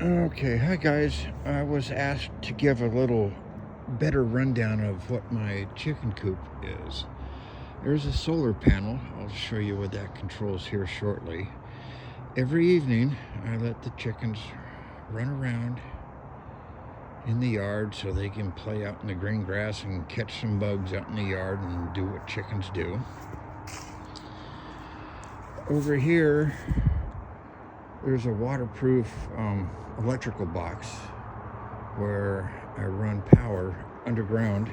Okay, hi guys. I was asked to give a little better rundown of what my chicken coop is. There's a solar panel. I'll show you what that controls here shortly. Every evening, I let the chickens run around in the yard so they can play out in the green grass and catch some bugs out in the yard and do what chickens do. Over here, there's a waterproof electrical box where I run power underground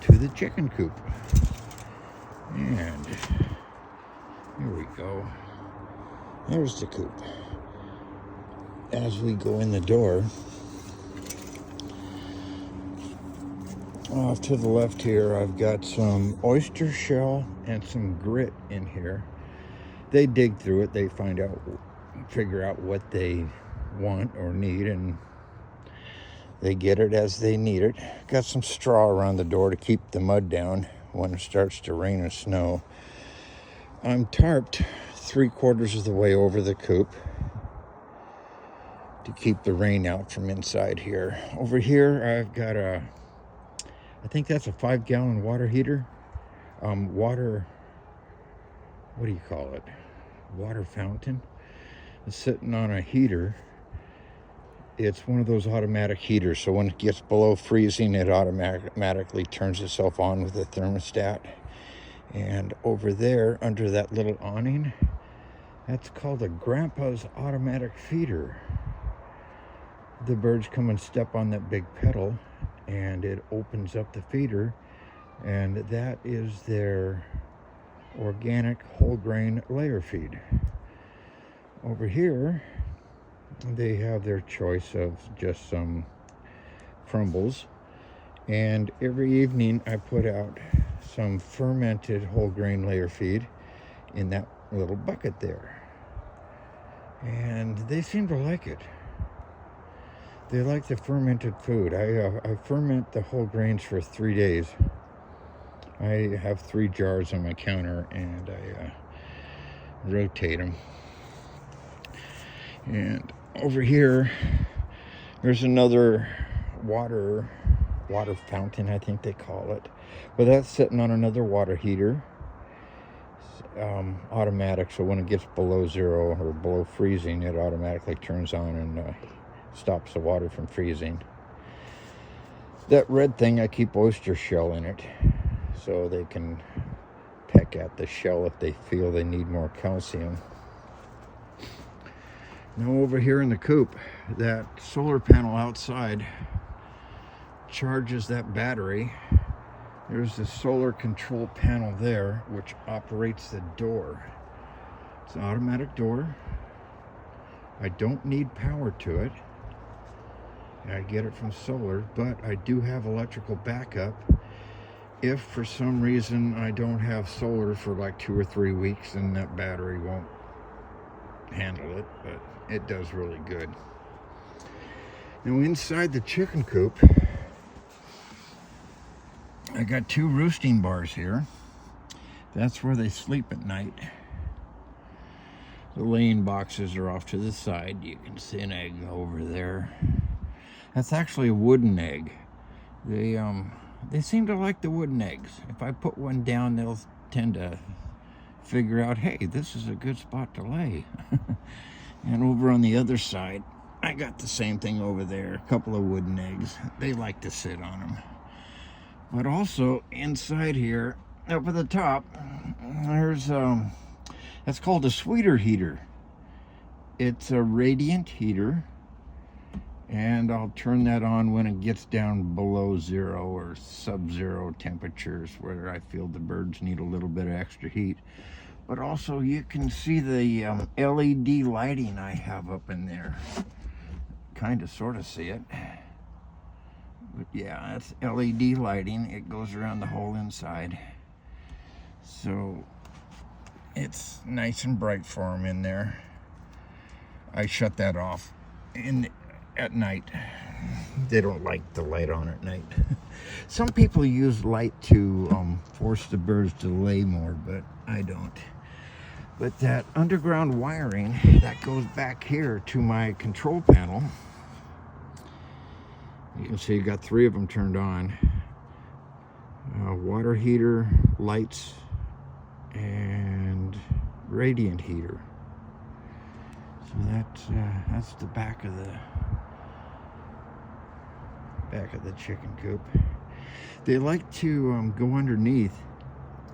to the chicken coop. And here we go. There's the coop. As we go in the door, off to the left here, I've got some oyster shell and some grit in here. They dig through it, they figure out what they want or need, and they get it as they need it. Got some straw around the door to keep the mud down when it starts to rain or snow. I'm tarped 3/4 of the way over the coop to keep the rain out from inside here. Over here, I've got I think that's a 5-gallon water heater. What do you call it? Water fountain. It's sitting on a heater. It's one of those automatic heaters, so when it gets below freezing, it automatically turns itself on with a thermostat. And over there, under that little awning, that's called a grandpa's automatic feeder. The birds come and step on that big pedal, and it opens up the feeder, and that is their organic whole grain layer feed. Over here, they have their choice of just some crumbles, and every evening I put out some fermented whole grain layer feed in that little bucket there, and they seem to like it. They like the fermented food. I ferment the whole grains for 3 days. I have 3 jars on my counter, and I rotate them. And over here, there's another water fountain, I think they call it. But that's sitting on another water heater. Automatic, so when it gets below zero or below freezing, it automatically turns on and stops the water from freezing. That red thing, I keep oyster shell in it, so they can peck at the shell if they feel they need more calcium. Now over here in the coop, that solar panel outside charges that battery. There's a solar control panel there which operates the door. It's an automatic door. I don't need power to it. I get it from solar, but I do have electrical backup if for some reason I don't have solar for like 2 or 3 weeks, and that battery won't handle it, but it does really good. Now inside the chicken coop, I got 2 roosting bars here. That's where they sleep at night. The laying boxes are off to the side. You can see an egg over there. That's actually a wooden egg. They seem to like the wooden eggs. If I put one down, they'll tend to figure out, hey, this is a good spot to lay. And over on the other side, I got the same thing over there. A couple of wooden eggs. They like to sit on them. But also inside here, up at the top, there's that's called a sweeter heater. It's a radiant heater, and I'll turn that on when it gets down below zero or sub-zero temperatures where I feel the birds need a little bit of extra heat. But also you can see the LED lighting I have up in there. Kind of sort of see it. But yeah, that's LED lighting. It goes around the whole inside. So it's nice and bright for them in there. I shut that off at night. They don't like the light on at night. Some people use light to force the birds to lay more, but I don't. But that underground wiring that goes back here to my control panel, you can see you got 3 of them turned on. Water heater, lights, and radiant heater. So that's the back of the chicken coop. They like to go underneath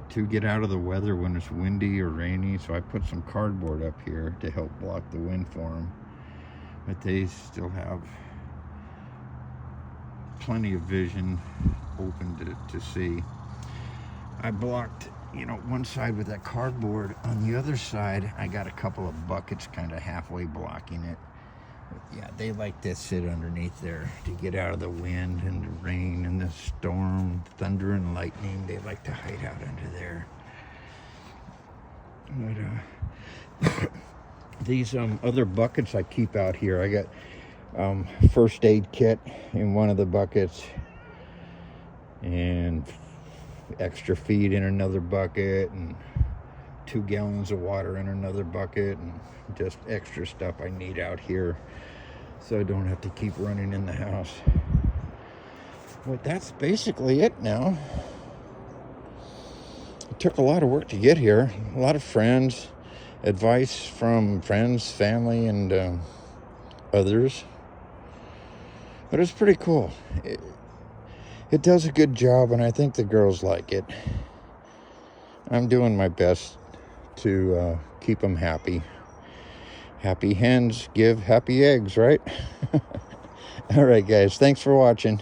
to get out of the weather when it's windy or rainy, so I put some cardboard up here to help block the wind for them. But they still have plenty of vision open to see. I blocked, one side with that cardboard. On the other side, I got a couple of buckets kind of halfway blocking it. But yeah, they like to sit underneath there to get out of the wind and the rain and the storm, thunder and lightning. They like to hide out under there. But these other buckets I keep out here, I got first aid kit in one of the buckets and extra feed in another bucket and 2 gallons of water in another bucket and just extra stuff I need out here so I don't have to keep running in the house. But that's basically it now. It took a lot of work to get here, a lot of friends, advice from friends, family, and others. But it's pretty cool. It does a good job, and I think the girls like it. I'm doing my best to keep them happy. Happy hens give happy eggs, right? All right, guys. Thanks for watching.